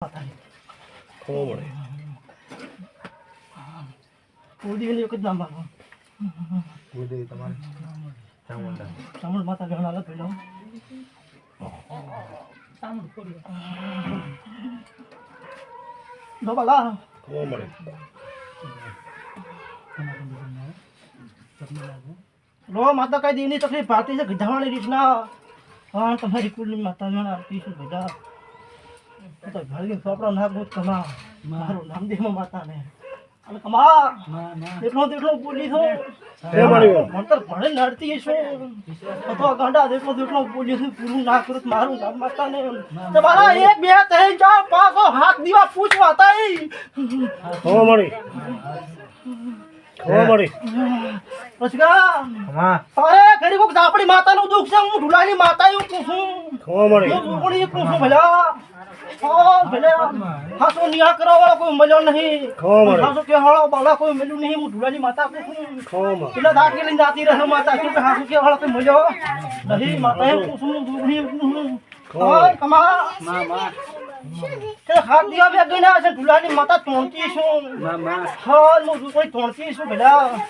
ખબર પડે કુલદેવી એક જ નામ મારો કુલદેવી તમારે ચામુંડા ચામુંડ માતા ઘણા અલગ પેલો દો બાલા ખબર પડે રો માતા કઈ દીની તકલીફ પાતી છે ગધાવાળી રીતના હા તમારી કુલની માતા જણા આવતી છે બધા તો ભાઈ સોપડા ના ગોત કમા મારું નામ દેમો માતા ને અને કમા દેખલો બોલી છો એ મળ્યો મંતર ભણે નડતી છો તો ગાંડા દેખલો બોલી છું પૂરું ના કરું મારું નામ માતા ને તમારા 1 2 3 4 5 હાથ દીવા પૂછવા હતા ઈ ખબર મળી ખબર મળી રસગા હા અરે ઘડી કોક આપણી માતાનું દુખ છે હું ઢુલાની માતા એવું કહું છું ખબર મળી હું કોણી કહું છું ભલા ભલા હાસો નિયા કરવા વાળો કોઈ મળ્યો નહીં ખબર હાસો કે હાળો બાળા કોઈ મળ્યું નહીં હું ઢુલાની માતા કહું છું ખબર પેલા દાટી લઈને જાતી રહે માતા શું કે હાસો કે હાળો કોઈ મળ્યો નહીં માતા એવું કહું છું દુખની ઓય કમા કે હાથ દીવા બે ગઈ ના છે ઢુલાની માતા તોણતી છું હા હું કોઈ તોણતી છું ભલા